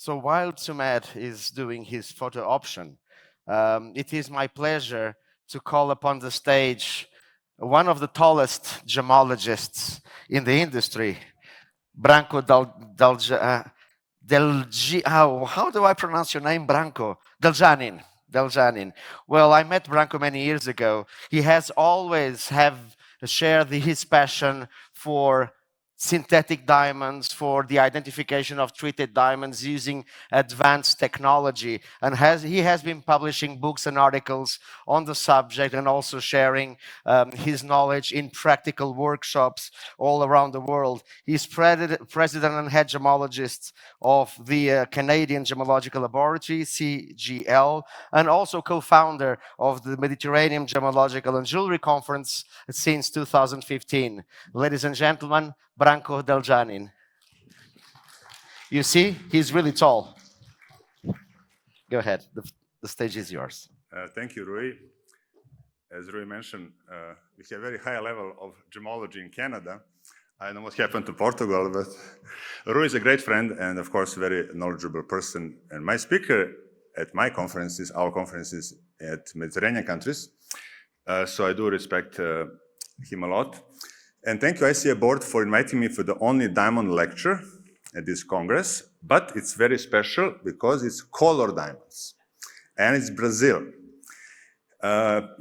So while Sumed is doing his photo option, it is my pleasure to call upon the stage one of the tallest gemologists in the industry, Branko how do I pronounce your name, Branko? Deljanin. Deljanin. Well, I met Branko many years ago. He has always shared his passion for synthetic diamonds, for the identification of treated diamonds using advanced technology. And he has been publishing books and articles on the subject and also sharing his knowledge in practical workshops all around the world. He's president and head gemologist of the Canadian Gemological Laboratory, CGL, and also co-founder of the Mediterranean Gemological and Jewelry Conference since 2015. Ladies and gentlemen, Branko Deljanin. You see, he's really tall. Go ahead, the stage is yours. Thank you, Rui. As Rui mentioned, we have a very high level of gemology in Canada. I don't know what happened to Portugal, but Rui is a great friend and, of course, a very knowledgeable person. And my speaker at my conferences, our conferences at Mediterranean countries. So I do respect him a lot. And thank you, ICA board, for inviting me for the only diamond lecture at this Congress. But it's very special because it's color diamonds. And it's Brazil.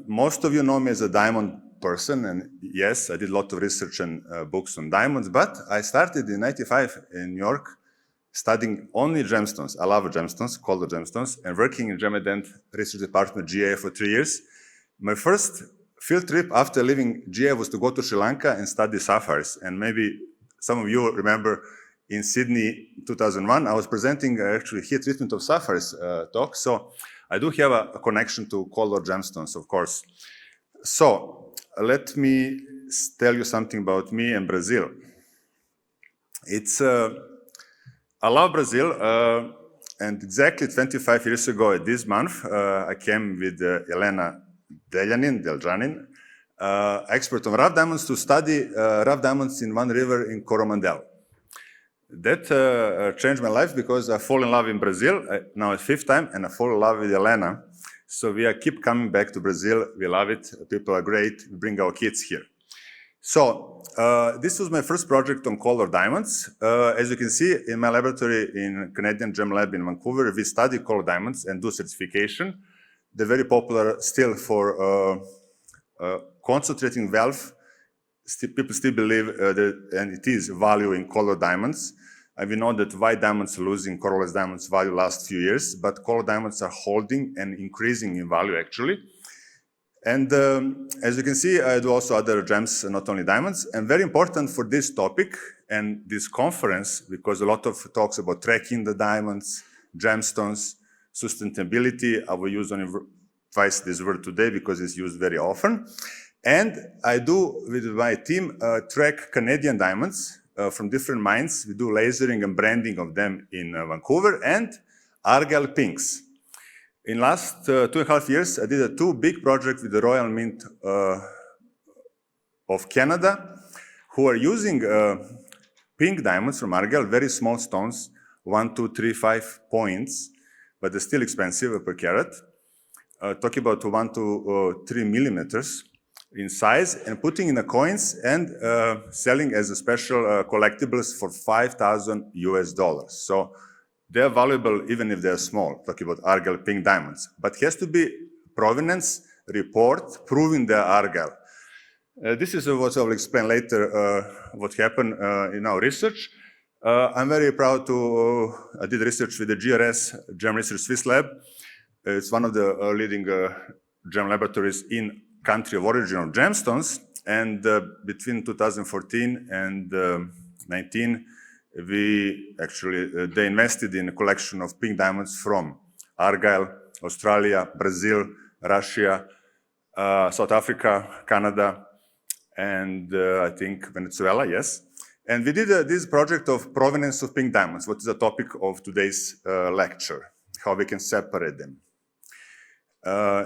Most of you know me as a diamond person. And yes, I did a lot of research and books on diamonds. But I started in '95 in New York studying only gemstones. I love gemstones, color gemstones, and working in Gemident Research Department GA for 3 years. My first field trip after leaving GA was to go to Sri Lanka and study sapphires. And maybe some of you remember in Sydney 2001, I was presenting actually heat treatment of sapphires talk. So I do have a connection to color gemstones, of course. So let me tell you something about me and Brazil. I love Brazil, and exactly 25 years ago this month, I came with Elena Deljanin, expert on rough diamonds, to study rough diamonds in one river in Coromandel. That changed my life because I fall in love in Brazil, now a fifth time, and I fall in love with Elena. So we keep coming back to Brazil. We love it. People are great. We bring our kids here. So this was my first project on color diamonds. As you can see, in my laboratory in Canadian Gem Lab in Vancouver, we study color diamonds and do certification. They're very popular still for concentrating wealth. People still believe that, and it is value in color diamonds. And we know that white diamonds are losing colorless diamonds value last few years, but color diamonds are holding and increasing in value actually. And as you can see, I do also other gems, not only diamonds. And very important for this topic and this conference, because a lot of talks about tracking the diamonds, gemstones, sustainability. I will use only twice this word today because it's used very often. And I do, with my team, track Canadian diamonds from different mines. We do lasering and branding of them in Vancouver, and Argyle pinks. In last 2.5 years, I did two big projects with the Royal Mint of Canada, who are using pink diamonds from Argyle, very small stones, 1, 2, 3, 5 points, but they're still expensive per carat. Talking about 1 to 3 millimeters in size, and putting in the coins and selling as a special collectibles for $5,000 US. So they're valuable even if they're small, talking about Argyle pink diamonds. But it has to be provenance report proving they're Argyle. This is what I will explain later, what happened in our research. I'm very proud to, I did research with the GRS, Gem Research Swiss Lab. It's one of the leading gem laboratories in country of origin of gemstones. And between 2014 and 19, we actually, they invested in a collection of pink diamonds from Argyle, Australia, Brazil, Russia, South Africa, Canada, and I think Venezuela, yes. And we did this project of provenance of pink diamonds, what is the topic of today's lecture, how we can separate them.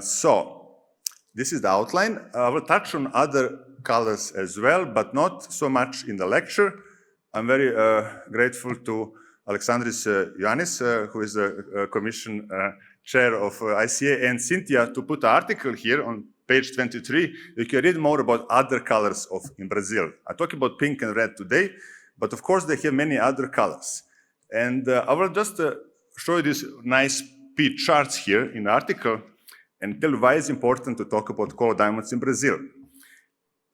So this is the outline. I will touch on other colors as well, but not so much in the lecture. I'm very grateful to Alexandris Ioannis, who is the commission chair of ICA, and Cynthia to put an article here on page 23. You can read more about other colors in Brazil. I talk about pink and red today, but of course they have many other colors. And I will just show you these nice P charts here in the article and tell you why it's important to talk about color diamonds in Brazil.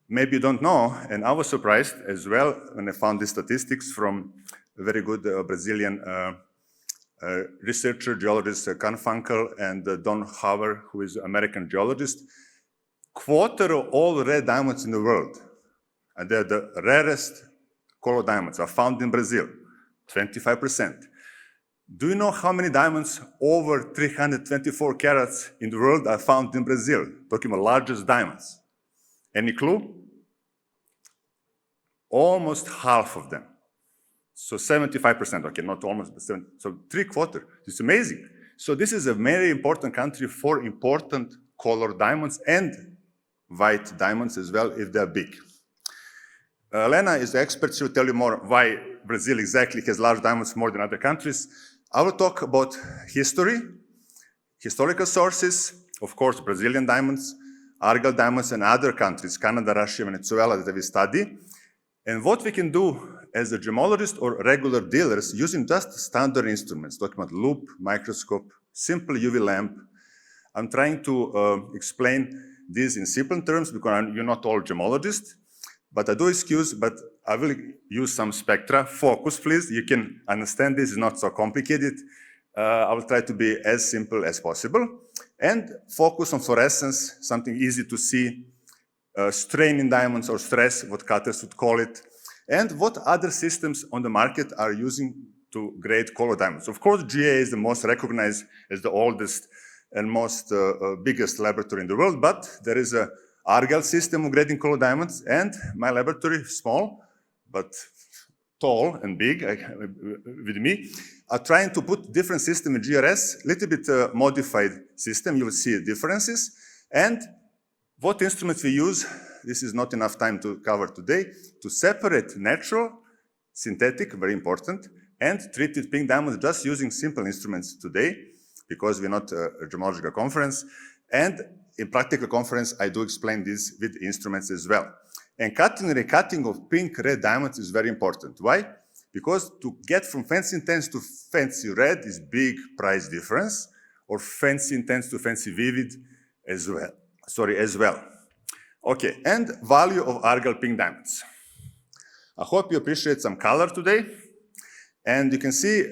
Maybe you don't know, and I was surprised as well when I found these statistics from a very good Brazilian researcher, geologist, Carfunkel, and Don Hauer, who is an American geologist. Quarter of all red diamonds in the world, and they're the rarest color diamonds, are found in Brazil, 25%. Do you know how many diamonds over 324 carats in the world are found in Brazil? Talking about largest diamonds. Any clue? Almost half of them. So 75%, okay, not almost, but 70, so 3/4. It's amazing. So this is a very important country for important colored diamonds and white diamonds as well, if they're big. Lena is the expert. She will tell you more why Brazil exactly has large diamonds more than other countries. I will talk about history, historical sources, of course, Brazilian diamonds, Argel diamonds, and other countries, Canada, Russia, Venezuela, that we study, and what we can do as a gemologist or regular dealers using just standard instruments, talking about loupe, microscope, simple UV lamp. I'm trying to explain this in simple terms because you're not all gemologists, but I do excuse, but I will use some spectra. Focus, please. You can understand this is not so complicated. I will try to be as simple as possible. And focus on fluorescence, something easy to see, strain in diamonds or stress, what cutters would call it, and what other systems on the market are using to grade color diamonds. Of course, GA is the most recognized as the oldest and most biggest laboratory in the world, but there is a Argel system of grading color diamonds, and my laboratory, small, but tall and big with me, are trying to put different system in GRS, little bit modified system. You will see differences. And what instruments we use, this is not enough time to cover today, to separate natural, synthetic, very important, and treated pink diamonds just using simple instruments today, because we're not a gemological conference. And in practical conference, I do explain this with instruments as well. And cutting and recutting of pink red diamonds is very important. Why? Because to get from fancy intense to fancy red is big price difference, or fancy intense to fancy vivid as well. Okay, and value of Argel pink diamonds. I hope you appreciate some color today. And you can see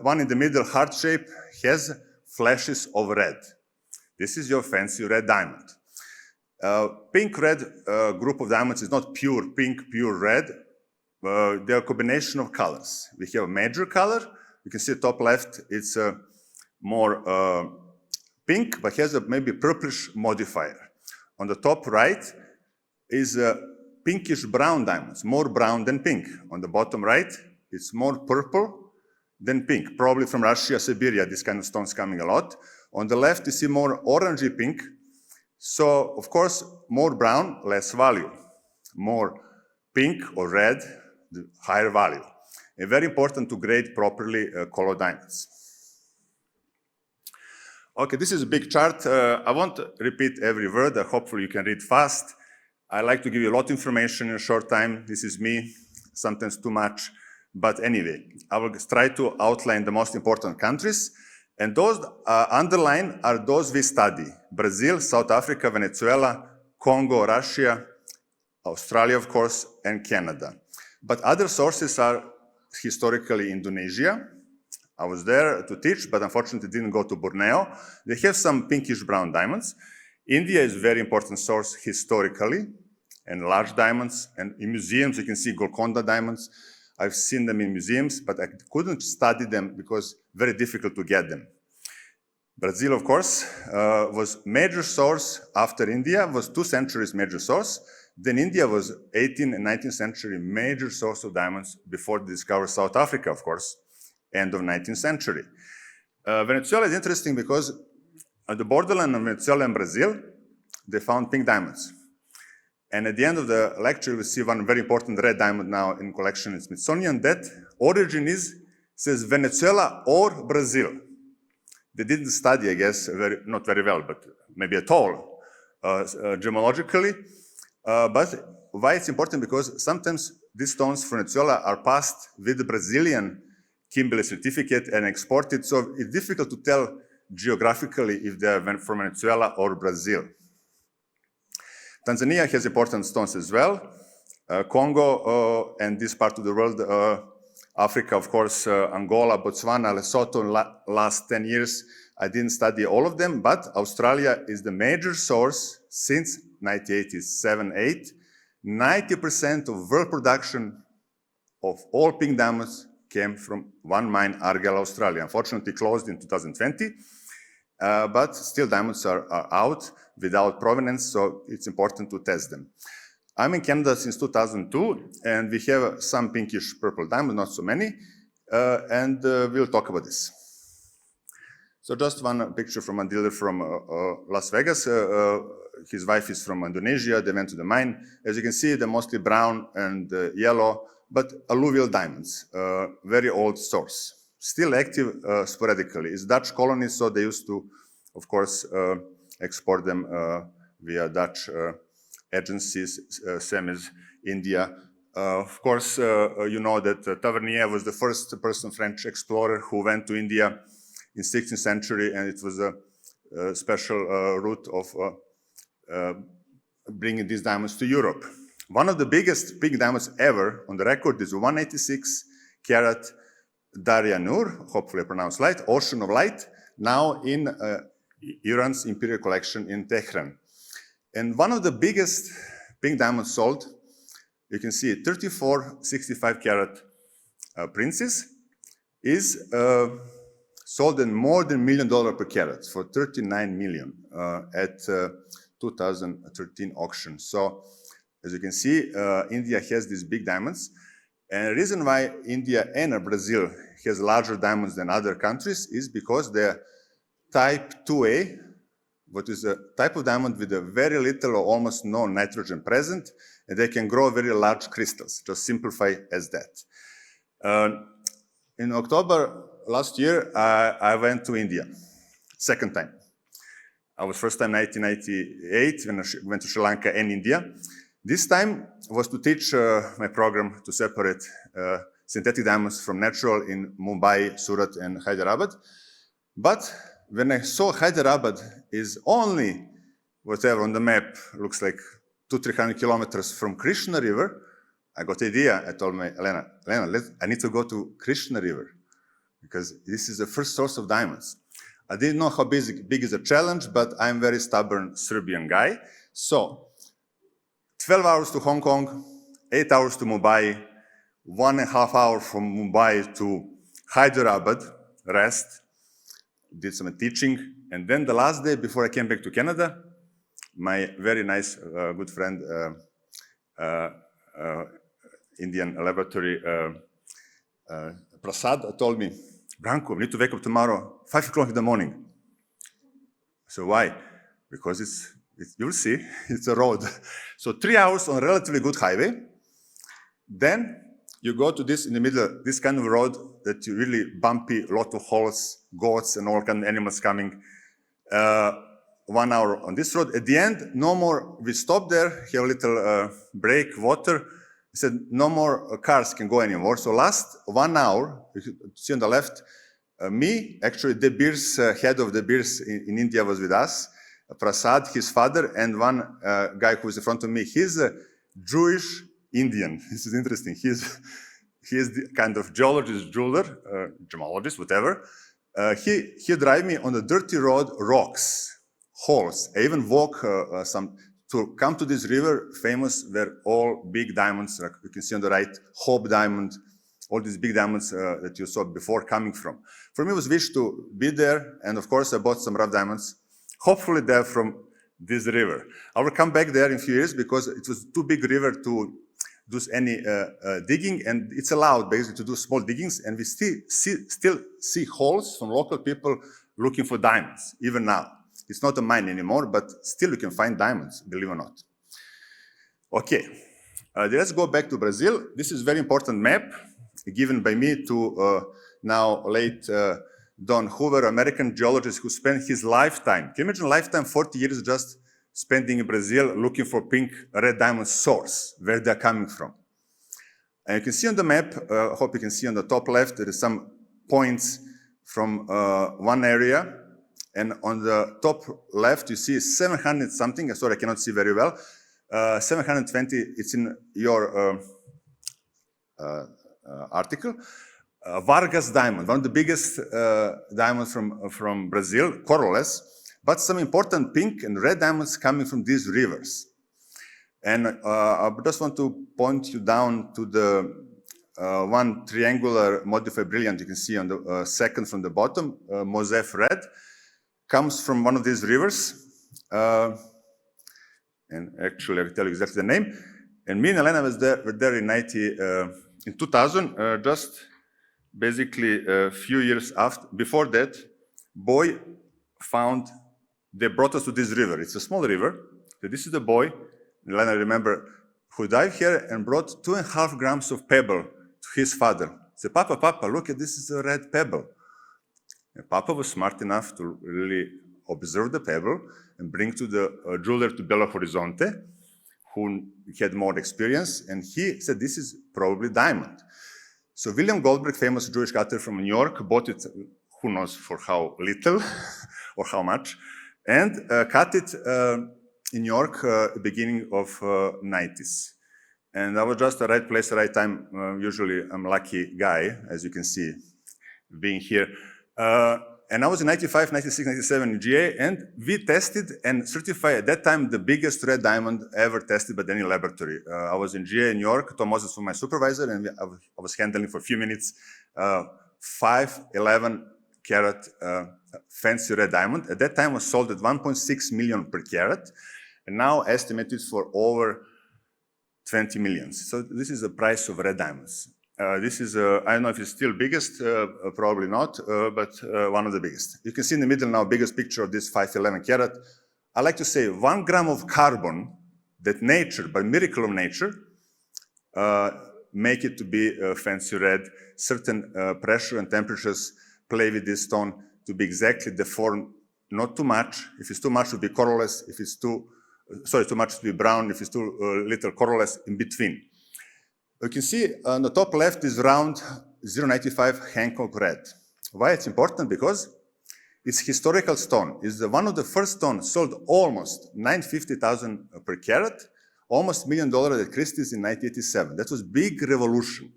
one in the middle, heart shape, has flashes of red. This is your fancy red diamond. Pink red group of diamonds is not pure pink, pure red. They are a combination of colors. We have a major color. You can see top left, it's more pink, but has a maybe purplish modifier. On the top right is pinkish brown diamonds, more brown than pink. On the bottom right, it's more purple than pink, probably from Russia, Siberia, this kind of stones coming a lot. On the left, you see more orangey pink. So, of course, more brown, less value. More pink or red, the higher value. And very important to grade properly color diamonds. Okay, this is a big chart. I won't repeat every word. Hopefully you can read fast. I like to give you a lot of information in a short time. This is me, sometimes too much. But anyway, I will try to outline the most important countries. And those underlined are those we study. Brazil, South Africa, Venezuela, Congo, Russia, Australia, of course, and Canada. But other sources are historically Indonesia. I was there to teach, but unfortunately didn't go to Borneo. They have some pinkish brown diamonds. India is a very important source historically, and large diamonds. And in museums, you can see Golconda diamonds. I've seen them in museums, but I couldn't study them because very difficult to get them. Brazil, of course, was major source after India, was 2 centuries major source. Then India was 18th and 19th century major source of diamonds before they discovered South Africa, of course, end of 19th century. Venezuela is interesting because at the borderline of Venezuela and Brazil, they found pink diamonds. And at the end of the lecture, we'll see one very important red diamond now in collection in Smithsonian. That origin is says Venezuela or Brazil. They didn't study, I guess, not very well, but maybe at all, gemologically. But why it's important? Because sometimes these stones from Venezuela are passed with the Brazilian Kimberley certificate and exported, so it's difficult to tell geographically if they are from Venezuela or Brazil. Tanzania has important stones as well. Congo and this part of the world, Africa, of course, Angola, Botswana, Lesotho, last 10 years. I didn't study all of them, but Australia is the major source since 1987-8. 90% of world production of all pink diamonds came from one mine, Argyle, Australia. Unfortunately, closed in 2020, but still diamonds are out without provenance, so it's important to test them. I'm in Canada since 2002, and we have some pinkish purple diamonds, not so many, and we'll talk about this. So just one picture from a dealer from Las Vegas. His wife is from Indonesia. They went to the mine. As you can see, they're mostly brown and yellow, but alluvial diamonds, very old source. Still active sporadically. It's Dutch colony, so they used to, of course, export them via Dutch agencies, same as India. Of course, you know that Tavernier was the first person, French explorer, who went to India in 16th century, and it was a special route of bringing these diamonds to Europe. One of the biggest pink diamonds ever on the record is 186 carat Darya Nur, hopefully I pronounced right, Ocean of Light, now in Iran's Imperial Collection in Tehran. And one of the biggest pink diamonds sold, you can see it, 34 65 carat Princess, is sold in more than $1 million per carat for 39 million at 2013 auction. So as you can see, India has these big diamonds. And the reason why India and Brazil has larger diamonds than other countries is because they're type 2A, what is a type of diamond with a very little or almost no nitrogen present, and they can grow very large crystals. Just simplify as that. In October last year, I went to India, second time. I was first time 1998 when I went to Sri Lanka and India. This time was to teach my program to separate synthetic diamonds from natural in Mumbai, Surat, and Hyderabad. But when I saw Hyderabad is only, whatever on the map, looks like 200-300 kilometers from Krishna River, I got the idea. I told my Elena, I need to go to Krishna River because this is the first source of diamonds. I didn't know how big is the challenge, but I'm a very stubborn Serbian guy. So 12 hours to Hong Kong, 8 hours to Mumbai, 1.5 hours from Mumbai to Hyderabad, rest, did some teaching. And then the last day before I came back to Canada, my very nice good friend, Indian laboratory, Prasad, told me, Branko, we need to wake up tomorrow, 5 o'clock in the morning. So why? Because you'll see, it's a road. So 3 hours on a relatively good highway. Then you go to this in the middle, this kind of road that you really bumpy, lot of holes, goats and all kind of animals coming. 1 hour on this road. At the end, no more, we stopped there, have a little break, water. He said, no more cars can go anymore. So last 1 hour, you see on the left, me, actually De Beers, head of De Beers in India was with us, Prasad, his father, and one guy who is in front of me. He's a Jewish Indian. This is interesting. He is the kind of geologist, jeweler, gemologist, whatever. He drive me on the dirty road, rocks, holes. I even walk some to come to this river, famous where all big diamonds, like you can see on the right, Hope diamond, all these big diamonds that you saw before coming from. For me, it was wish to be there, and of course, I bought some rough diamonds. Hopefully, they're from this river. I will come back there in a few years because it was too big river to do any digging, and it's allowed basically to do small diggings, and we still see holes from local people looking for diamonds, even now. It's not a mine anymore, but still you can find diamonds, believe it or not. Okay, let's go back to Brazil. This is a very important map given by me to now late Don Hoover, American geologist who spent his lifetime, can you imagine lifetime, 40 years just spending in Brazil looking for pink red diamond source, where they're coming from. And you can see on the map, I hope you can see on the top left, there is some points from one area. And on the top left, you see 700 something, sorry, I cannot see very well. 720, it's in your article. Vargas diamond, one of the biggest diamonds from Brazil, colorless, but some important pink and red diamonds coming from these rivers. And I just want to point you down to the one triangular modified brilliant you can see on the second from the bottom, Mosaic red, comes from one of these rivers. And actually, I can tell you exactly the name. And me and Elena were there in 2000, just basically a few years before that, boy found, they brought us to this river. It's a small river. So this is the boy, Elena, I remember, who dived here and brought 2.5 grams of pebble to his father. He said, Papa, look at this is a red pebble. And Papa was smart enough to really observe the pebble and bring to the jeweler to Belo Horizonte, who had more experience, and he said, this is probably diamond. So William Goldberg, famous Jewish cutter from New York, bought it, who knows for how little or how much, and cut it in New York beginning of 90s. And that was just the right place, the right time. Usually I'm a lucky guy, as you can see, being here. And I was in 95, 96, 97 in GA, and we tested and certified at that time the biggest red diamond ever tested by any laboratory. I was in GA in New York, Tom Moses was my supervisor, and I was handling for a few minutes 511 carat fancy red diamond. At that time was sold at 1.6 million per carat, and now estimated for over 20 millions. So this is the price of red diamonds. This is, I don't know if it's still biggest, probably not, but one of the biggest. You can see in the middle now, biggest picture of this 511 carat. I like to say 1 gram of carbon that nature, by miracle of nature, make it to be fancy red. Certain pressure and temperatures play with this stone to be exactly the form, not too much. If it's too much, it will be colorless. If it's too much, to be brown. If it's too little, colorless, in between. You can see on the top left is round 0.95 Hancock red. Why it's important? Because it's historical stone. It's one of the first stones sold almost $950,000 per carat, almost $1 million at Christie's in 1987. That was big revolution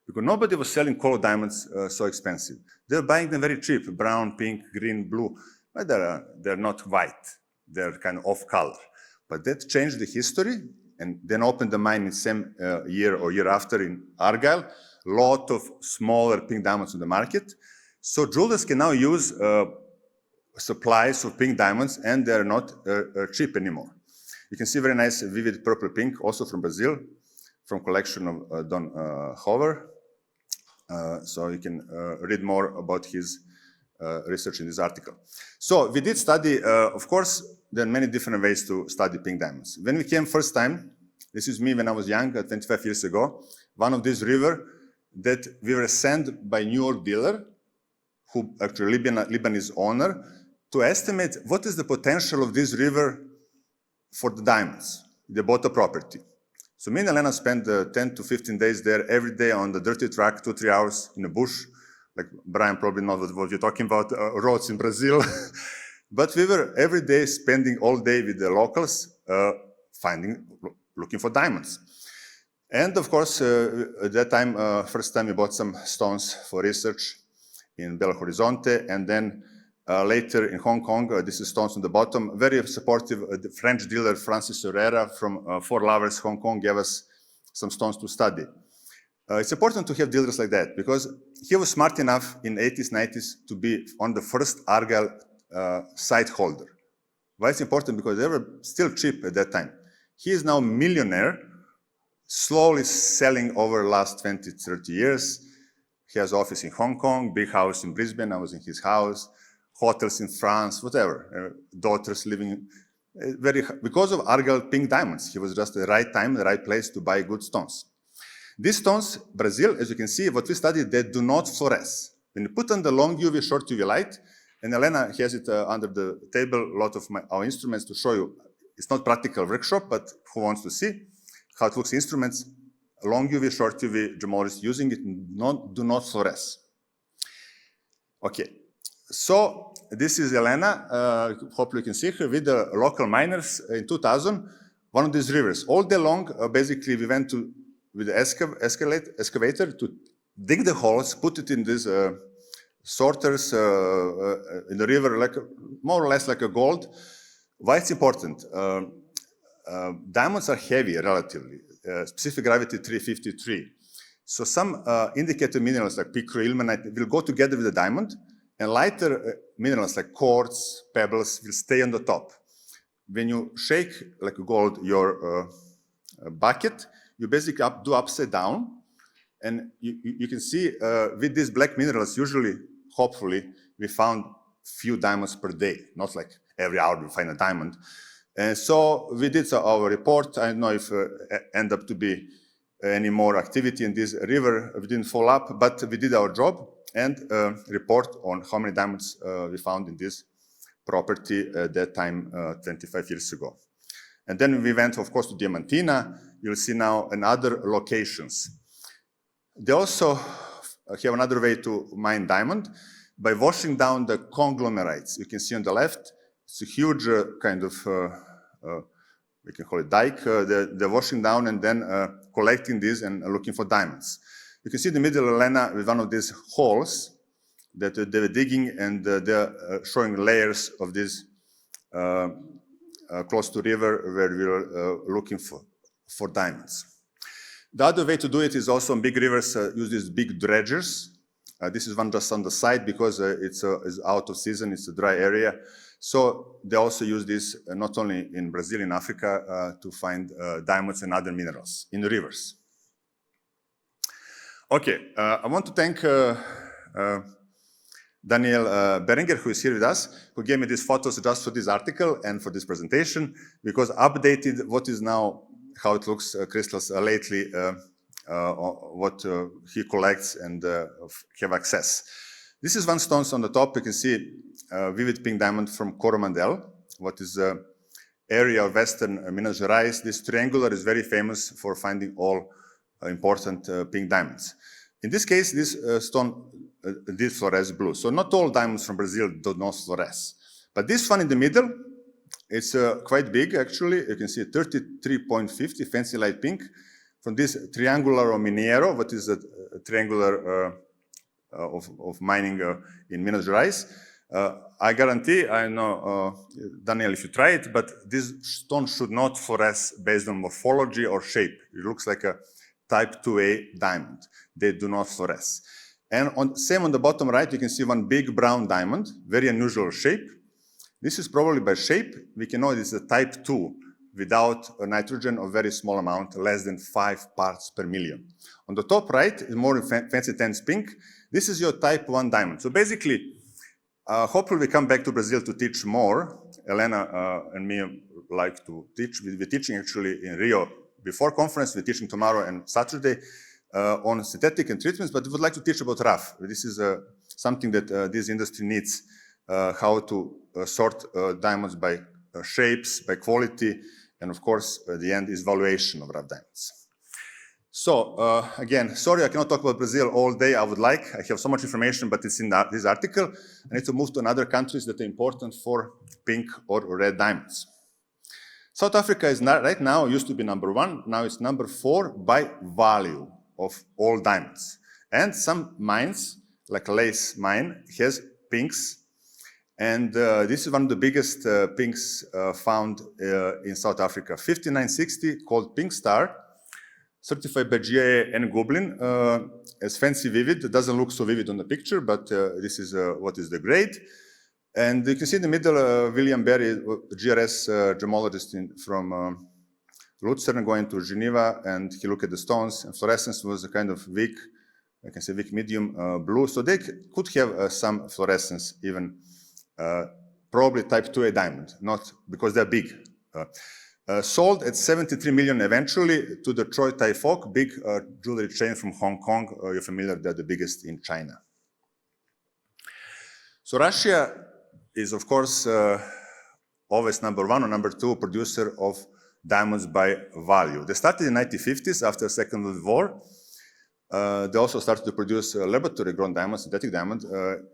because nobody was selling colored diamonds so expensive. They're buying them very cheap, brown, pink, green, blue, but they're not white. They're kind of off color. But that changed the history. And then opened the mine in the same year or year after in Argyle. Lot of smaller pink diamonds on the market. So jewelers can now use supplies of pink diamonds, and they're not cheap anymore. You can see very nice vivid purple pink, also from Brazil, from collection of Don Hoover. So you can read more about his research in this article. So we did study, of course, there are many different ways to study pink diamonds. When we came first time, this is me when I was young, 25 years ago, one of these river that we were sent by New York dealer, who actually Lebanese owner, to estimate what is the potential of this river for the diamonds. They bought a property. So me and Elena spent 10 to 15 days there every day on the dirty track, 2-3 hours in the bush. Like Brian probably knows what you're talking about, roads in Brazil. But we were every day spending all day with the locals, looking for diamonds. And of course, at that time, first time we bought some stones for research in Belo Horizonte, and then later in Hong Kong, this is stones on the bottom. Very supportive, the French dealer Francis Herrera from Four Lovers, Hong Kong, gave us some stones to study. It's important to have dealers like that because he was smart enough in 80s, 90s to be on the first Argyle site holder. Why it's important? Because they were still cheap at that time. He is now a millionaire, slowly selling over the last 20, 30 years. He has office in Hong Kong, big house in Brisbane, I was in his house, hotels in France, whatever, daughters living, because of Argyle pink diamonds. He was just the right time, the right place to buy good stones. These stones, Brazil, as you can see, what we studied, they do not fluoresce. When you put on the long UV, short UV light, and Elena has it under the table, a lot of our instruments to show you. It's not practical workshop, but who wants to see how it looks instruments, long UV, short UV, gemologist using it, do not fluoresce. Okay, so this is Elena, hopefully you can see her, with the local miners in 2000, one of these rivers. All day long, basically we went with the excavator to dig the holes, put it in these sorters in the river, like more or less like a gold. Why it's important? Diamonds are heavy relatively, specific gravity 353. So some indicator minerals like picro, ilmenite will go together with the diamond, and lighter minerals like quartz, pebbles will stay on the top. When you shake like gold your bucket, you basically do upside down, and you can see with these black minerals, usually, hopefully, we found few diamonds per day, not like every hour we find a diamond. And so we did our report. I don't know if end up to be any more activity in this river. We didn't follow up, but we did our job and report on how many diamonds we found in this property at that time 25 years ago. And then we went, of course, to Diamantina. You'll see now in other locations. They also have another way to mine diamond by washing down the conglomerates. You can see on the left, it's a huge kind of, we can call it dike. They're washing down and then collecting these and looking for diamonds. You can see in the middle, Elena, with one of these holes that they were digging, and they're showing layers of this close to river where we were looking for diamonds. The other way to do it is also on big rivers, use these big dredgers. This is one just on the side because it's out of season, it's a dry area. So they also use this not only in Brazil, in Africa, to find diamonds and other minerals in the rivers. Okay, I want to thank Daniel Berenger, who is here with us, who gave me these photos just for this article and for this presentation, because updated what is now, how it looks, crystals lately, what he collects and have access. This is one stone on the top. You can see vivid pink diamond from Coromandel, what is the area of Western Minas Gerais. This triangular is very famous for finding all important pink diamonds. In this case, this stone did fluoresce blue. So not all diamonds from Brazil do not fluoresce. But this one in the middle, it's quite big, actually. You can see 33.50, fancy light pink, from this triangular or miniero, what is a triangular of mining in Minas Gerais. I guarantee, I know, Daniel, if you try it, but this stone should not fluoresce based on morphology or shape. It looks like a type 2A diamond. They do not fluoresce. And same on the bottom right, you can see one big brown diamond, very unusual shape. This is probably by shape. We can know this is a type 2 without a nitrogen or very small amount, less than 5 parts per million. On the top right is more fancy tense pink. This is your type 1 diamond. So basically, hopefully we come back to Brazil to teach more. Elena and me like to teach. We're teaching actually in Rio before conference. We're teaching tomorrow and Saturday on synthetic and treatments, but we would like to teach about rough. This is something that this industry needs, how to sort diamonds by shapes, by quality, and of course, the end is valuation of rough diamonds. So again, sorry I cannot talk about Brazil all day. I would like. I have so much information, but it's in this article. I need to move to other countries that are important for pink or red diamonds. South Africa is not, right now, used to be number 1. Now it's number 4 by value of all diamonds. And some mines, like Lace mine, has pinks. And this is one of the biggest pinks found in South Africa. 5960, called Pink Star, certified by GIA and Goblin, as fancy vivid. It doesn't look so vivid on the picture, but this is what is the grade. And you can see in the middle, William Berry, GRS gemologist from Lucerne, going to Geneva, and he looked at the stones, and fluorescence was a kind of weak, I can say weak medium blue. So they could have some fluorescence even, probably type 2A diamond, not because they're big. Sold at 73 million eventually to the Troy Tai Fook, big jewelry chain from Hong Kong. You're familiar, they're the biggest in China. So Russia is, of course, always number one or number two producer of diamonds by value. They started in the 1950s after the Second World War. They also started to produce laboratory-grown diamonds, synthetic diamond,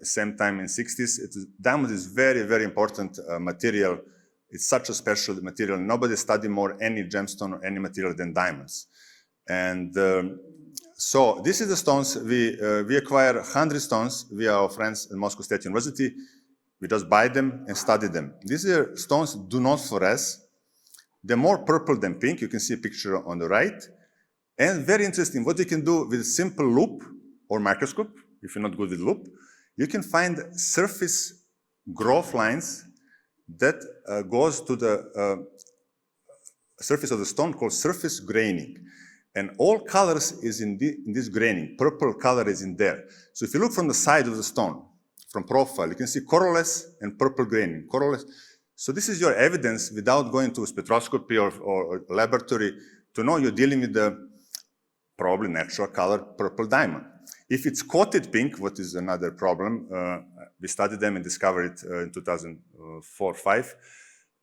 same time in the 60s. Diamond is very, very important material. It's such a special material. Nobody studied more any gemstone or any material than diamonds. And so this is the stones. We acquire 100 stones via our friends at Moscow State University. We just buy them and study them. These stones do not fluoresce. They're more purple than pink. You can see a picture on the right. And very interesting, what you can do with a simple loupe or microscope, if you're not good with loupe, you can find surface growth lines that goes to the surface of the stone called surface graining. And all colors is in this graining. Purple color is in there. So if you look from the side of the stone, from profile, you can see colorless and purple graining. Colorless. So this is your evidence without going to spectroscopy or laboratory to know you're dealing with the probably natural color purple diamond. If it's coated pink, what is another problem, we studied them and discovered it in 2004-5,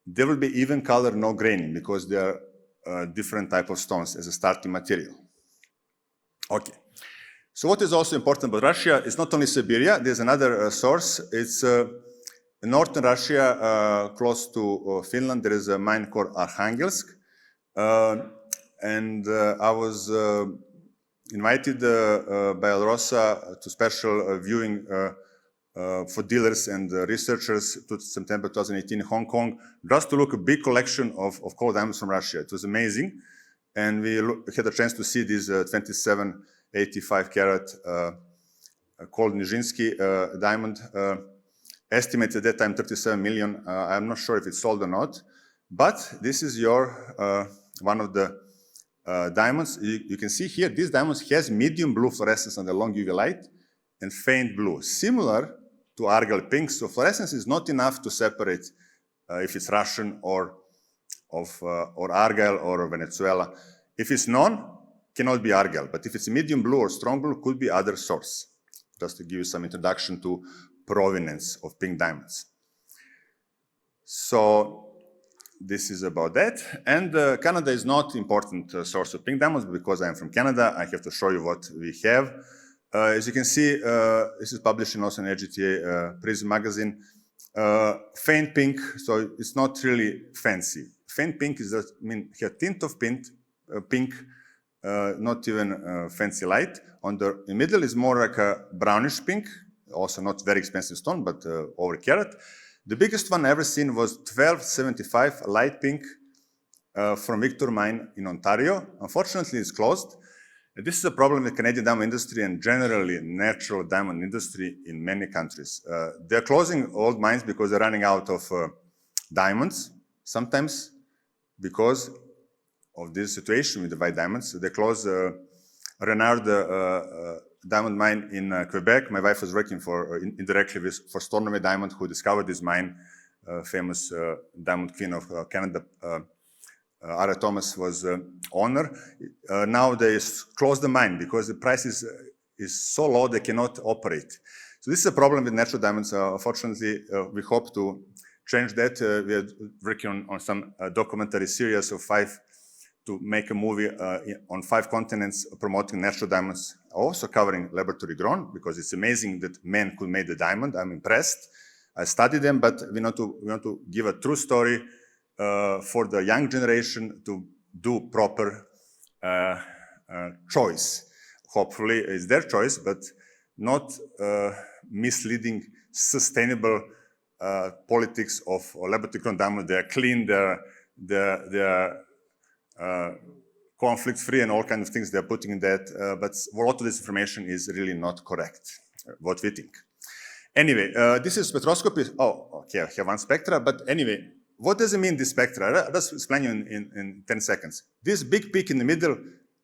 there will be even color, no graining, because they are different type of stones as a starting material. Okay. So what is also important about Russia is not only Siberia, there's another source. It's in northern Russia, close to Finland, there is a mine called Arkhangelsk. And I was invited by Alrosa to special viewing for dealers and researchers to September 2018 in Hong Kong, just to look at a big collection of coal diamonds from Russia. It was amazing. And we had a chance to see this 2785 carat called Nijinsky diamond, estimated at that time 37 million. I'm not sure if it's sold or not, but this is your one of the diamonds. You can see here, this diamond has medium blue fluorescence under long UV light and faint blue, similar to argyle pink. So fluorescence is not enough to separate if it's Russian or argyle or Venezuela. If it's none, cannot be argyle. But if it's medium blue or strong blue, could be other source. Just to give you some introduction to provenance of pink diamonds. So this is about that. And Canada is not important source of pink diamonds, but because I'm from Canada, I have to show you what we have. As you can see, this is published in also in AGTA Prism magazine. Faint pink, so it's not really fancy. Faint pink is a tint of pink, not even fancy light. On the middle is more like a brownish pink, also not very expensive stone, but over carat. The biggest one I ever seen was 1275 light pink from Victor Mine in Ontario. Unfortunately, it's closed. This is a problem with Canadian diamond industry and generally natural diamond industry in many countries. They're closing old mines because they're running out of diamonds, sometimes because of this situation with the white diamonds. They closed Renard diamond mine in Quebec. My wife was working for indirectly for Stornoway Diamond, who discovered this mine, famous diamond queen of Canada. Ara Thomas was owner. Now they closed the mine because the price is so low they cannot operate. So this is a problem with natural diamonds. Unfortunately, we hope to change that. We are working on some documentary series of 5 to make a movie on 5 continents promoting natural diamonds, also covering laboratory grown, because it's amazing that men could make the diamond. I'm impressed. I studied them, but we want to give a true story for the young generation to do proper choice. Hopefully it's their choice, but not misleading sustainable politics of laboratory grown diamond. They are clean, they are conflict-free and all kinds of things they're putting in that, but a lot of this information is really not correct, what we think. Anyway, this is spectroscopy. Oh, okay, I have one spectra, but anyway, what does it mean, this spectra? I'll just explain you in 10 seconds. This big peak in the middle,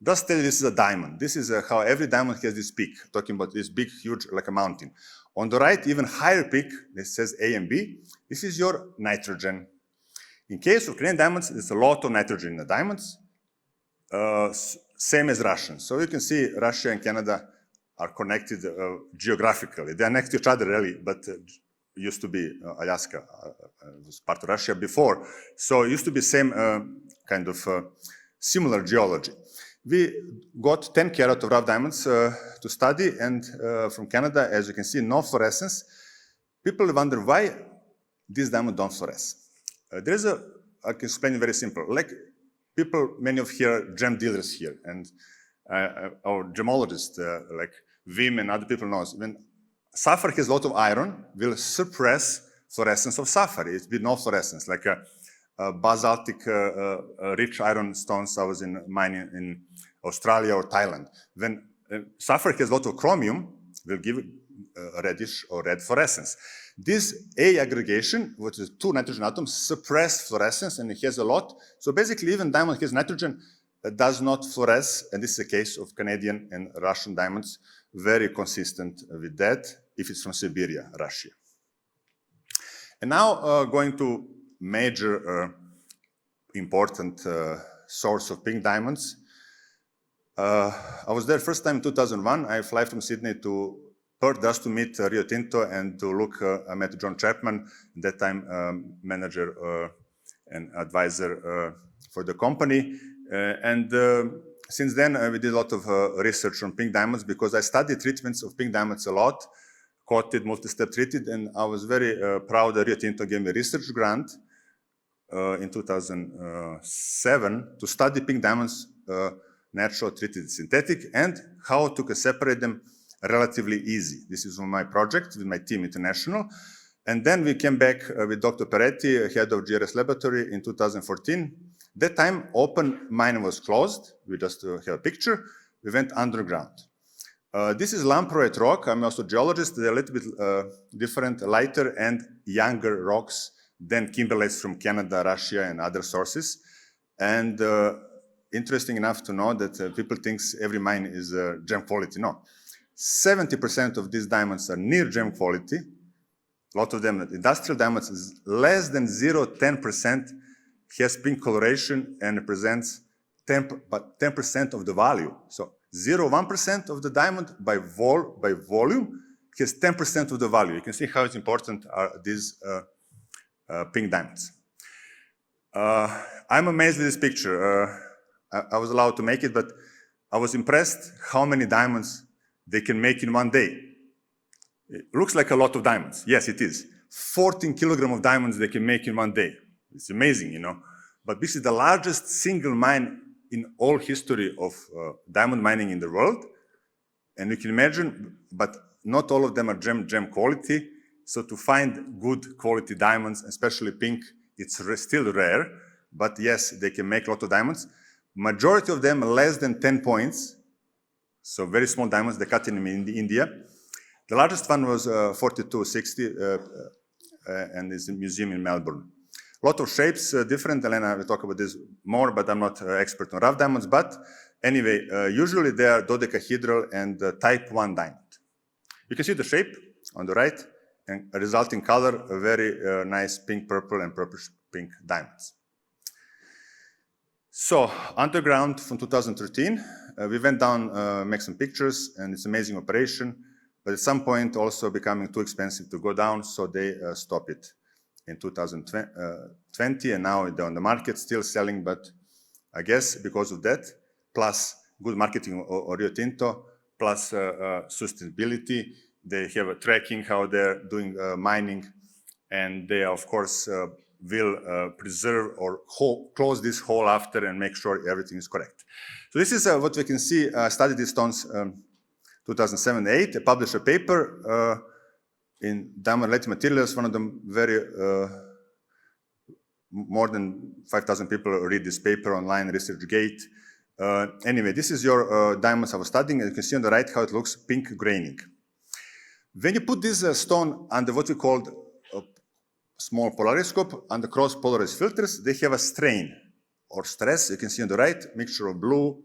just tell you this is a diamond. This is how every diamond has this peak, talking about this big, huge, like a mountain. On the right, even higher peak, it says A and B. This is your nitrogen. In case of Canadian diamonds, there's a lot of nitrogen in the diamonds, same as Russian. So you can see Russia and Canada are connected geographically. They are next to each other, really, but used to be Alaska, was part of Russia before. So it used to be same kind of similar geology. We got 10 carat of rough diamonds to study, and from Canada, as you can see, no fluorescence. People wonder why these diamonds don't fluoresce. I can explain it very simple. Like people, many of here gem dealers here, and our gemologists, like Wim and other people know, when sapphire has a lot of iron, will suppress fluorescence of sapphire. It will be no fluorescence, like basaltic rich iron stones I was in mining in Australia or Thailand. When sapphire has a lot of chromium, will give a reddish or red fluorescence. This A aggregation, which is 2 nitrogen atoms, suppress fluorescence, and it has a lot. So basically, even diamond has nitrogen does not fluoresce, and this is the case of Canadian and Russian diamonds, very consistent with that, if it's from Siberia, Russia. And now going to major important source of pink diamonds. I was there first time in 2001. I fly from Sydney to Perth just to meet Rio Tinto and to look. I met John Chapman, at that time manager and advisor for the company. Since then, we did a lot of research on pink diamonds because I studied treatments of pink diamonds a lot, coated, multi-step treated, and I was very proud that Rio Tinto gave me a research grant in 2007 to study pink diamonds, natural, treated, synthetic, and how to separate them relatively easy. This is my project with my team international. And then we came back with Dr. Peretti, head of GRS laboratory in 2014. That time, open mining was closed. We just have a picture. We went underground. This is lamproite rock. I'm also a geologist. They're a little bit different, lighter and younger rocks than kimberlites from Canada, Russia, and other sources. And interesting enough to know that people think every mine is gem quality. No. 70% of these diamonds are near gem quality. A lot of them, industrial diamonds, is less than 0.10% has pink coloration and represents 10% of the value. So 0.1% of the diamond by volume has 10% of the value. You can see how it's important are these pink diamonds. I'm amazed with this picture. I was allowed to make it, but I was impressed how many diamonds they can make in one day. It looks like a lot of diamonds. Yes, it is. 14 kilograms of diamonds they can make in one day. It's amazing, you know. But this is the largest single mine in all history of diamond mining in the world. And you can imagine, but not all of them are gem quality. So to find good quality diamonds, especially pink, it's still rare. But yes, they can make a lot of diamonds. Majority of them less than 10 points. So very small diamonds, they cut in India. The largest one was 4260 and is in a museum in Melbourne. A lot of shapes, different. Elena will talk about this more, but I'm not an expert on rough diamonds. But anyway, usually they are dodecahedral and type 1 diamond. You can see the shape on the right and a resulting color, a very nice pink, purple, and purplish pink diamonds. So underground from 2013, we went down, make some pictures, and it's an amazing operation. But at some point also becoming too expensive to go down, so they stopped it in 2020, and now they're on the market, still selling, but I guess because of that, plus good marketing of Rio Tinto, plus sustainability, they have a tracking how they're doing mining, and they, of course, will preserve or close this hole after and make sure everything is correct. So this is what we can see. I studied these stones 2007-8. I published a paper in diamond-related materials. One of them very, more than 5,000 people read this paper online, ResearchGate. Anyway, this is your diamonds I was studying. And you can see on the right how it looks, pink graining. When you put this stone under what we called a small polariscope, under cross-polarized filters, they have a strain or stress. You can see on the right, mixture of blue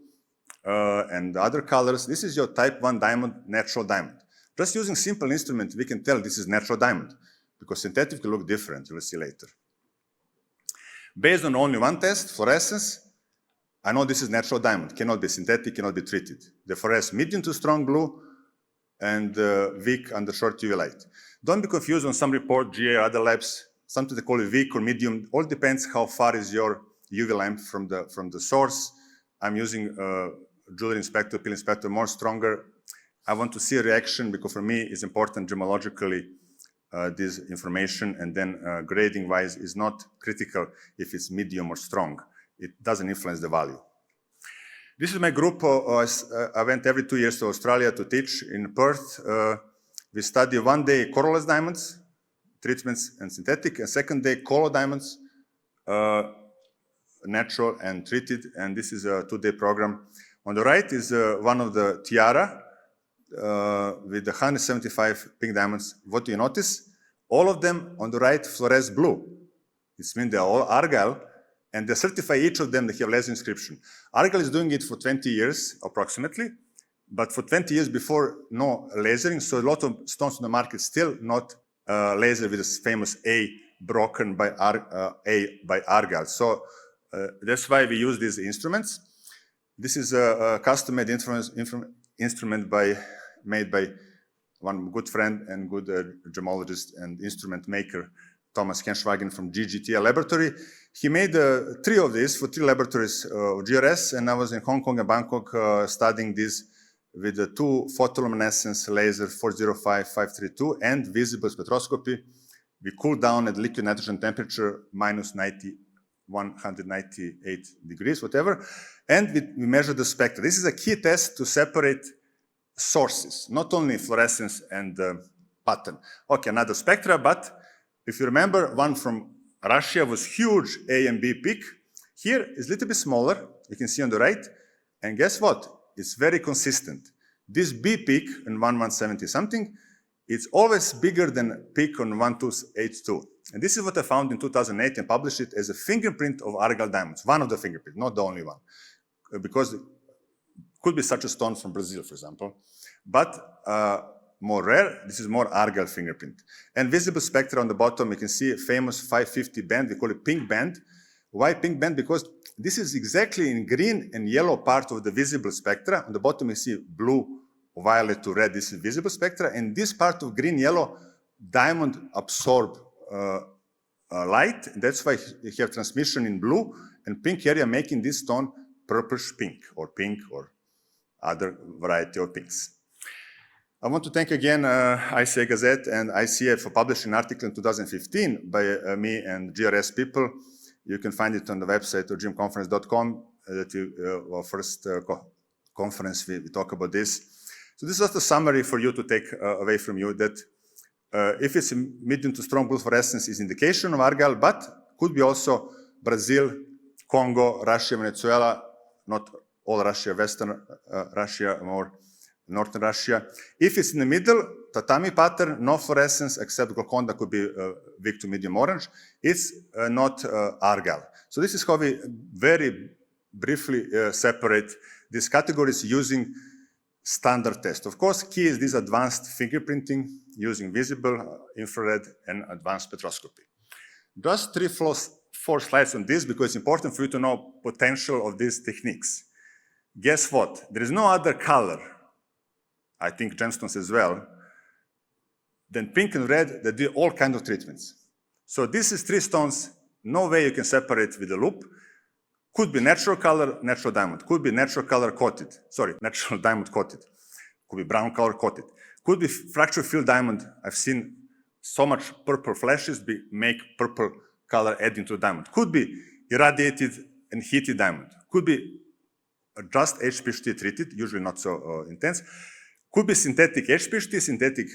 and other colors. This is your type 1 diamond, natural diamond. Just using simple instrument, we can tell this is natural diamond, because synthetic will look different, you'll see later. Based on only one test, fluorescence, I know this is natural diamond, cannot be synthetic, cannot be treated. They fluoresce medium to strong blue and weak under short UV light. Don't be confused on some report, GA or other labs, sometimes they call it weak or medium. All depends how far is your UV lamp from the source. I'm using jewelry inspector, peel inspector, more stronger. I want to see a reaction because for me it's important gemologically this information, and then grading wise is not critical if it's medium or strong. It doesn't influence the value. This is my group. I went every 2 years to Australia to teach in Perth. We study 1 day colorless diamonds, treatments and synthetic, and 2nd day color diamonds, natural and treated, and this is a 2-day program. On the right is one of the tiara with the 175 pink diamonds. What do you notice? All of them on the right fluoresce blue. It means they're all argyle, and they certify each of them, they have laser inscription. Argyle is doing it for 20 years approximately, but for 20 years before, no lasering, so a lot of stones on the market still not laser with this famous A broken by argyle. So that's why we use these instruments. This is a custom-made instrument made by one good friend and good gemologist and instrument maker, Thomas Kenschwagen from GIT laboratory. He made 3 of these for 3 laboratories of GRS, and I was in Hong Kong and Bangkok studying this with the 2 photoluminescence laser 405-532 and visible spectroscopy. We cool down at liquid nitrogen temperature minus 198 degrees, whatever, and we measure the spectra. This is a key test to separate sources, not only fluorescence and pattern. Okay, another spectra, but if you remember, one from Russia was huge A and B peak. Here is a little bit smaller, you can see on the right, and guess what? It's very consistent. This B peak in 1170 something, it's always bigger than peak on 1282. And this is what I found in 2008 and published it as a fingerprint of argyle diamonds, one of the fingerprints, not the only one. Because it could be such a stone from Brazil, for example. But more rare, this is more argyle fingerprint. And visible spectra on the bottom, you can see a famous 550 band, we call it pink band. Why pink band? Because this is exactly in green and yellow part of the visible spectra. On the bottom you see blue, violet to red, this is visible spectra. And this part of green, yellow, diamond absorb light. That's why you have transmission in blue and pink area, making this stone purplish pink or other variety of pinks. I want to thank again ICA Gazette and ICA for publishing an article in 2015 by me and GRS people. You can find it on the website or gymconference.com. Our first conference, we talk about this. So this is just a summary for you to take away from you that if it's medium to strong blue fluorescence is indication of argyle, but could be also Brazil, Congo, Russia, Venezuela, not all Russia, Western Russia, more Northern Russia. If it's in the middle, tatami pattern, no fluorescence except Golconda could be weak to medium orange, it's not argyle. So this is how we very briefly separate these categories using standard test. Of course, key is this advanced fingerprinting using visible, infrared, and advanced spectroscopy. Just 4 slides on this because it's important for you to know potential of these techniques. Guess what? There is no other color, I think gemstones as well, than pink and red that do all kinds of treatments. So this is 3 stones, no way you can separate with a loop. Could be natural color, natural diamond. Could be natural color coated. Sorry, natural diamond coated. Could be brown color coated. Could be fracture filled diamond. I've seen so much purple flashes make purple color add into diamond. Could be irradiated and heated diamond. Could be just HPHT treated, usually not so intense. Could be synthetic HPHT, synthetic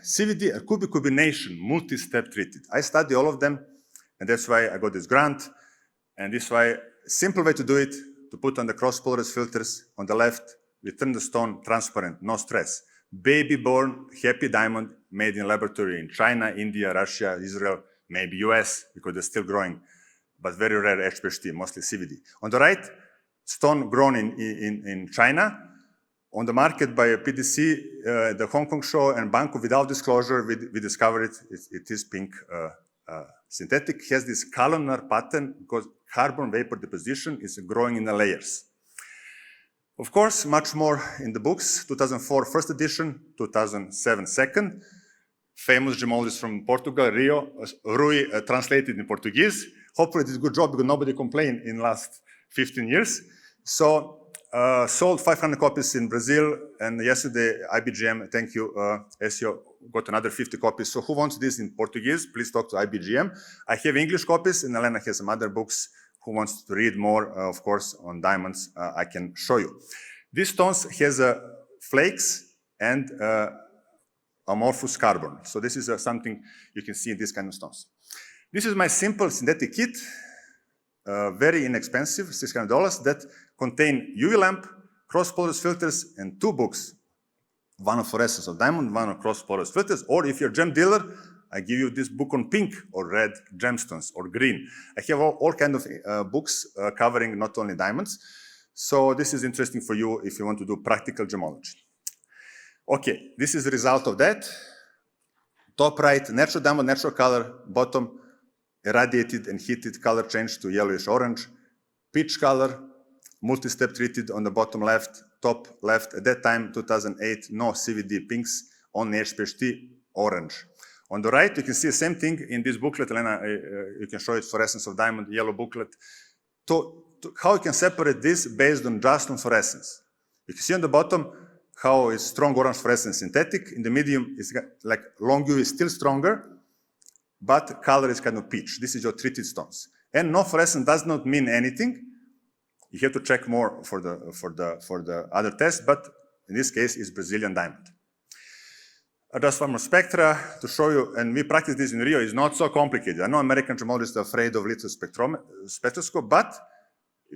CVD, or could be combination, multi-step treated. I study all of them, and that's why I got this grant. And this is why simple way to do it, to put on the cross-polarized filters on the left, we turn the stone transparent, no stress. Baby-born, happy diamond made in laboratory in China, India, Russia, Israel, maybe US, because they're still growing, but very rare HPHT, mostly CVD. On the right, stone grown in China, on the market by a PDC, the Hong Kong show and Bangkok without disclosure, we discovered it is pink synthetic, has this columnar pattern because carbon vapor deposition is growing in the layers. Of course, much more in the books, 2004 first edition, 2007 second. famous gemologist from Portugal, Rui, translated in Portuguese. Hopefully, it's a good job because nobody complained in the last 15 years. So, sold 500 copies in Brazil, and yesterday, IBGM, thank you, SEO, got another 50 copies. So, who wants this in Portuguese? Please talk to IBGM. I have English copies, and Elena has some other books. Who wants to read more, of course, on diamonds, I can show you. These stones has flakes and amorphous carbon. So this is something you can see in these kind of stones. This is my simple synthetic kit, very inexpensive, $600, that contain UV lamp, cross-porous filters, and 2 books. One on fluorescence of diamond, one on cross-porous filters, or if you're a gem dealer, I give you this book on pink or red gemstones or green. I have all kinds of books covering not only diamonds. So this is interesting for you if you want to do practical gemology. Okay, this is the result of that. Top right, natural diamond, natural color. Bottom, irradiated and heated, color changed to yellowish orange. Peach color, multi-step treated on the bottom left. Top left, at that time, 2008, no CVD pinks, only HPHT orange. On the right, you can see the same thing in this booklet. Elena, you can show it, fluorescence of diamond, yellow booklet. How you can separate this based on just on fluorescence. You can see on the bottom how it's strong orange fluorescence synthetic. In the medium, it's like long UV is still stronger, but color is kind of peach. This is your treated stones. And no fluorescence does not mean anything. You have to check more for the other test, but in this case, it's Brazilian diamond. Just one more spectra to show you, and we practice this in Rio, is not so complicated. I know American gemologists are afraid of little spectroscope, but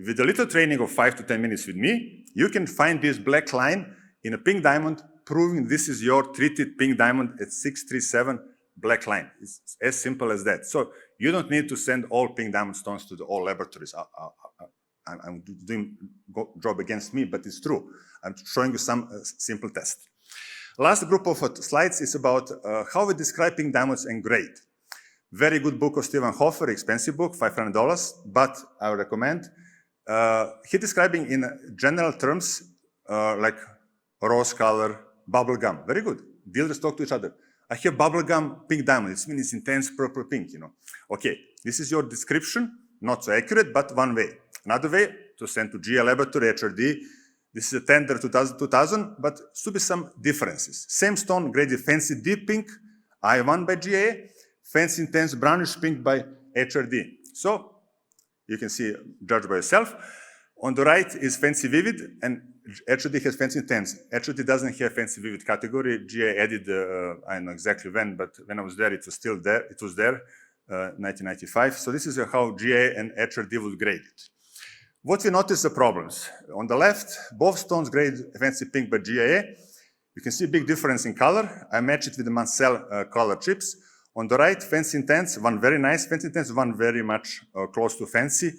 with a little training of 5 to 10 minutes with me, you can find this black line in a pink diamond, proving this is your treated pink diamond at 637 black line. It's as simple as that. So you don't need to send all pink diamond stones to all laboratories. I'm doing job against me, but it's true. I'm showing you some simple tests. Last group of slides is about how we describe pink diamonds and grade. Very good book of Stephen Hofer, expensive book, $500, but I would recommend. He describing in general terms like rose color, bubble gum. Very good. Dealers talk to each other. I have bubble gum pink diamond. It means it's intense purple pink, you know. Okay, this is your description, not so accurate, but one way. Another way to send to GA laboratory, HRD. This is a tender 2000, but should be some differences. Same stone graded fancy deep pink, I1 by GA, fancy intense brownish pink by HRD. So you can see, judge by yourself. On the right is fancy vivid, and HRD has fancy intense. HRD doesn't have fancy vivid category. GA added, I don't know exactly when, but when I was there, it was still there. It was there, 1995. So this is how GA and HRD would grade it. What we notice the problems. On the left, both stones grade fancy pink by GIA. You can see a big difference in color. I match it with the Mansell color chips. On the right, fancy intense, one very nice fancy intense, one very much close to fancy,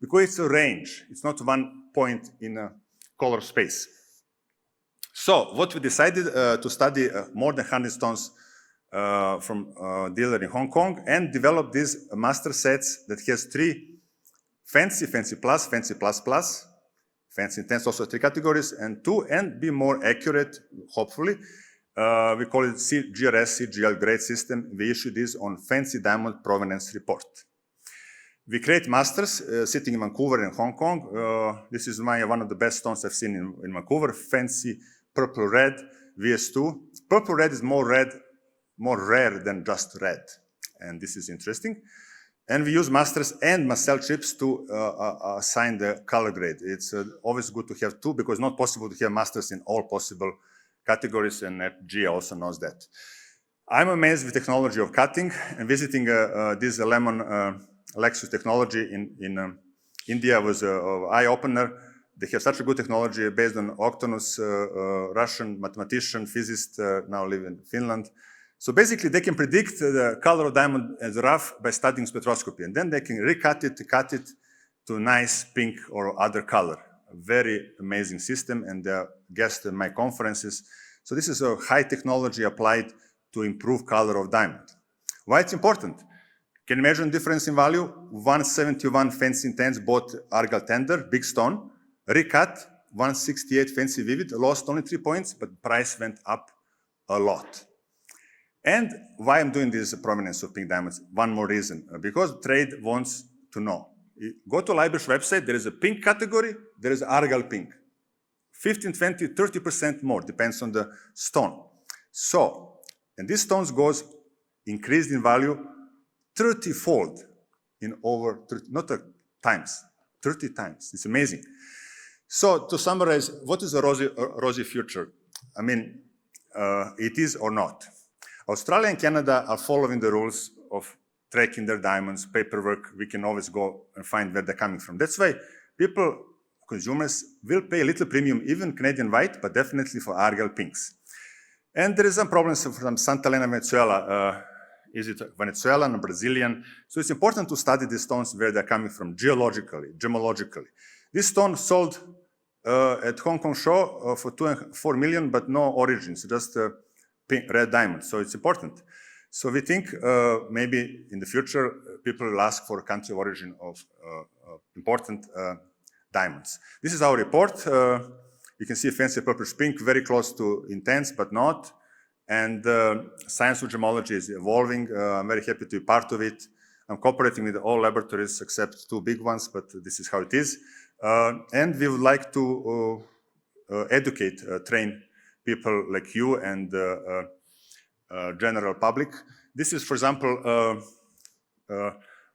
because it's a range. It's not one point in a color space. So what we decided to study more than 100 stones from a dealer in Hong Kong and develop these master sets that has 3 fancy, fancy plus, fancy plus plus, fancy intense, also 3 categories, and 2, and be more accurate, hopefully. We call it GRS, CGL grade system. We issue this on fancy diamond provenance report. We create masters sitting in Vancouver and Hong Kong. This is one of the best stones I've seen in Vancouver, fancy purple red, VS2. Purple red is more rare than just red, and this is interesting. And we use masters and Mansell chips to assign the color grade. It's always good to have 2 because it's not possible to have masters in all possible categories, and GA also knows that. I'm amazed with technology of cutting and visiting this lemon Lexus technology in India was an eye-opener. They have such a good technology based on Octonus, Russian mathematician, physicist, now live in Finland. So basically, they can predict the color of diamond as rough by studying spectroscopy, and then they can recut it, cut it to nice pink or other color. A very amazing system, and they're guests in my conferences. So this is a high technology applied to improve color of diamond. Why it's important? Can you imagine difference in value? 171 fancy intense bought Argal tender, big stone, recut, 168 fancy vivid, lost only 3 points, but price went up a lot. And why I'm doing this prominence of pink diamonds? One more reason, because trade wants to know. You go to Library's website, there is a pink category, there is argal pink. 15, 20, 30% more, depends on the stone. So, and these stones goes increased in value 30-fold in over, 30, not times, 30 times. It's amazing. So to summarize, what is a rosy future? I mean, it is or not. Australia and Canada are following the rules of tracking their diamonds, paperwork. We can always go and find where they're coming from. That's why people, consumers, will pay a little premium, even Canadian white, but definitely for argal pinks. And there is some problems from Santa Elena, Venezuela. Is it Venezuelan or Brazilian? So it's important to study these stones where they're coming from geologically, gemologically. This stone sold at Hong Kong show for 4 million, but no origins, just pink, red diamond. So it's important. So we think maybe in the future people will ask for a country of origin of important diamonds. This is our report. You can see fancy purple pink, very close to intense, but not. And science of gemology is evolving. I'm very happy to be part of it. I'm cooperating with all laboratories except 2 big ones, but this is how it is. And we would like to educate, train people like you and general public. This is, for example,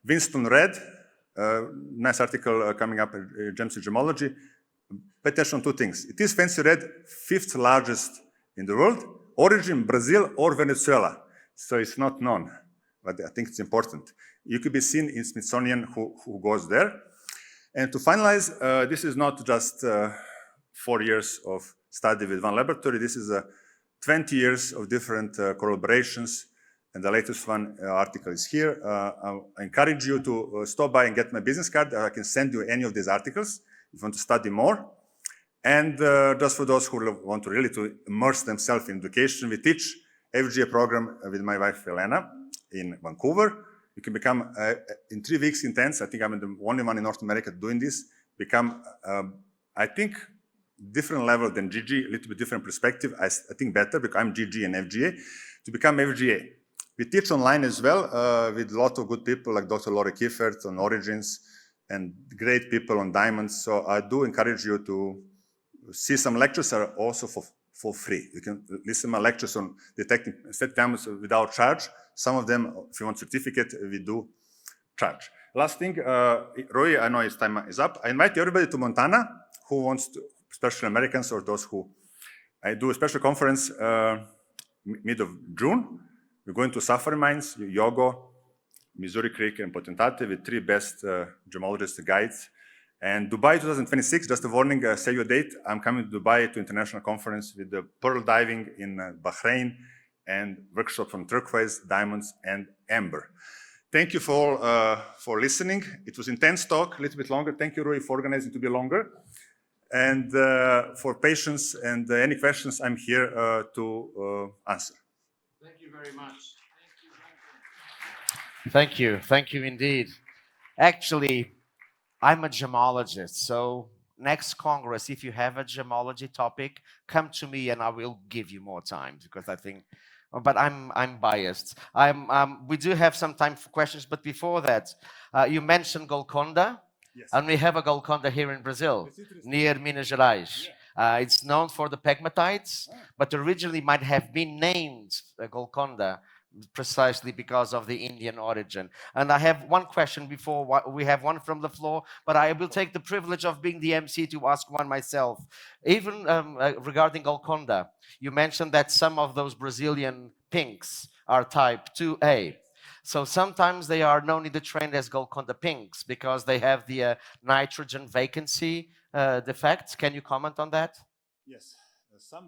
Winston Red, nice article coming up in Gems of Gemology. Pay attention on 2 things. It is fancy red, 5th largest in the world. Origin Brazil or Venezuela. So it's not known, but I think it's important. You could be seen in Smithsonian who goes there. And to finalize, this is not just 4 years of study with one laboratory. This is 20 years of different collaborations. And the latest one article is here. I encourage you to stop by and get my business card. I can send you any of these articles if you want to study more. And just for those who want to really to immerse themselves in education, we teach FGA program with my wife Elena in Vancouver. You can become, in 3 weeks intense, I think I'm the only one in North America doing this, become, I think, different level than GG, a little bit different perspective. I think better because I'm GG and FGA, to become FGA. We teach online as well with a lot of good people like Dr. Laurie Kiefert on origins and great people on diamonds. So I do encourage you to see some lectures are also for free. You can listen to my lectures on detecting set diamonds without charge. Some of them, if you want certificate, we do charge. Last thing, Roy, I know his time is up. I invite everybody to Montana who wants to, especially Americans or those who, I do a special conference mid of June. We're going to Safari Mines, Yogo, Missouri Creek, and Potentate with 3 best gemologists guides. And Dubai 2026, just a warning, say your date. I'm coming to Dubai to international conference with the pearl diving in Bahrain and workshop on turquoise, diamonds, and amber. Thank you for listening. It was intense talk, a little bit longer. Thank you, Rui, for organizing to be longer. And for patience and any questions, I'm here to answer. Thank you very much. Thank you. Thank you indeed. Actually, I'm a gemologist, so next Congress, if you have a gemology topic, come to me and I will give you more time because I think, but I'm biased. We do have some time for questions, but before that, you mentioned Golconda, Yes. And we have a Golconda here in Brazil, near Minas Gerais. Yeah. It's known for the pegmatites, but originally might have been named Golconda precisely because of the Indian origin. And I have one question before we have one from the floor, but I will take the privilege of being the MC to ask one myself. Even regarding Golconda, you mentioned that some of those Brazilian pinks are type 2A. So sometimes they are known in the trend as Golconda pinks because they have the nitrogen vacancy defects. Can you comment on that? Yes. Some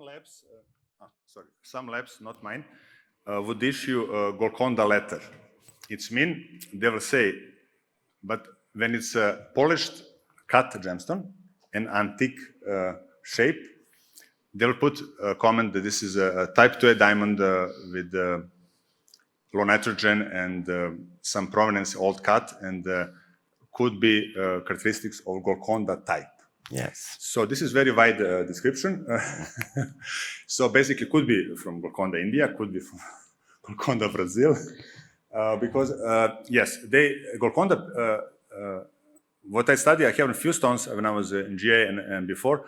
labs, not mine, would issue a Golconda letter. It's mean, they will say, but when it's a polished cut gemstone, an antique shape, they'll put a comment that this is a type 2A diamond with low nitrogen and some provenance, old cut, and could be characteristics of Golconda type. Yes. So this is very wide description. So basically, could be from Golconda, India, could be Golconda, Brazil, because yes, Golconda. What I studied, I have a few stones when I was in GA and before,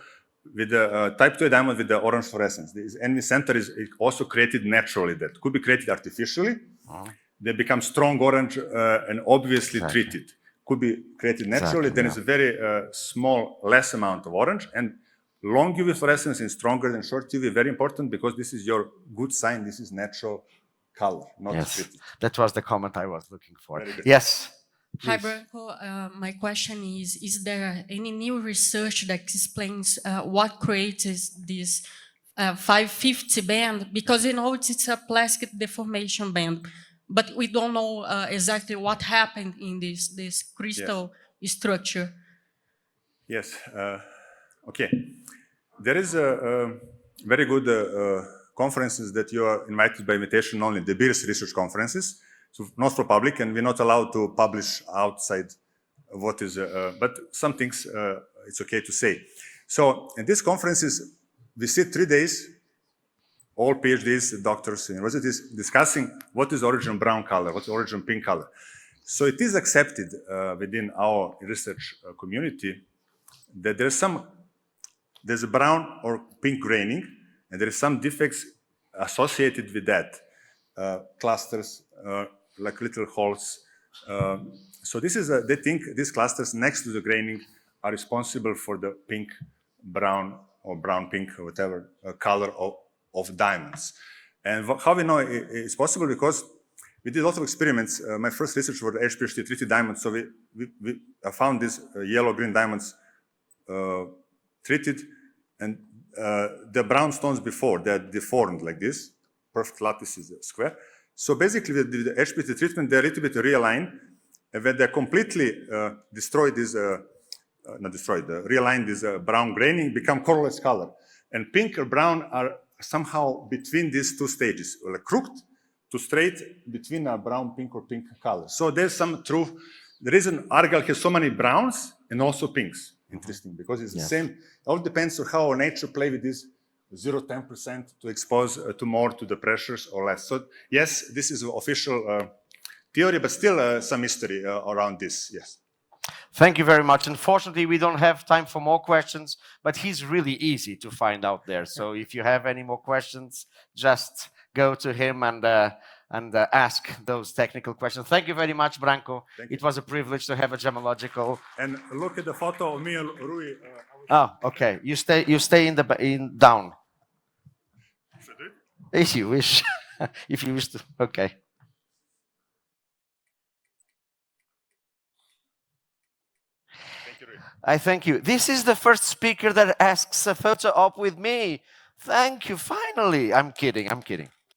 with the type 2 diamond with the orange fluorescence. This envy center is also created naturally. That could be created artificially. They become strong orange and obviously treated. Could be created naturally. Then it's a very small, less amount of orange. And long UV fluorescence is stronger than short UV. Very important because this is your good sign. This is natural color, not treated. That was the comment I was looking for. Yes. Hi, Branko. My question is there any new research that explains what creates this 550 band? Because it's a plastic deformation band, but we don't know exactly what happened in this crystal structure. Yes. Okay. There is a very good conferences that you are invited by invitation only, the BIRS research conferences. So not for public, and we're not allowed to publish outside what is, but some things it's okay to say. So in these conferences, we sit 3 days, all PhDs, doctors, universities, discussing what is origin brown color, what's origin pink color. So it is accepted within our research community that there's a brown or pink graining, and there is some defects associated with that, clusters, like little holes. So this is they think these clusters next to the graining are responsible for the pink, brown, or brown pink, or whatever color of diamonds. And how we know it's possible? Because we did a lot of experiments. My first research was HPHT treated diamonds. So I found these yellow-green diamonds treated, and the brown stones before, they're deformed like this. Perfect lattice is a square. So basically, with the HPT treatment, they're a little bit realigned, and when they're completely destroyed, realigned this brown graining, become colorless color. And pink or brown are somehow between these two stages, like crooked to straight between a brown, pink, or pink color. So there's some truth. The reason argil has so many browns and also pinks, interesting, because it's the same. It all depends on how nature play with this 0-10% to expose to more to the pressures or less. So yes, this is official theory, but still some mystery around this. Yes. Thank you very much. Unfortunately, we don't have time for more questions, but he's really easy to find out there. So if you have any more questions, just go to him and ask those technical questions. Thank you very much, Branko. It was a privilege to have a gemological. And look at the photo of me and Rui. Okay. You stay in down. If you wish. If you wish to. Okay. Thank you, Rui. I thank you. This is the first speaker that asks a photo op with me. Thank you. Finally. I'm kidding.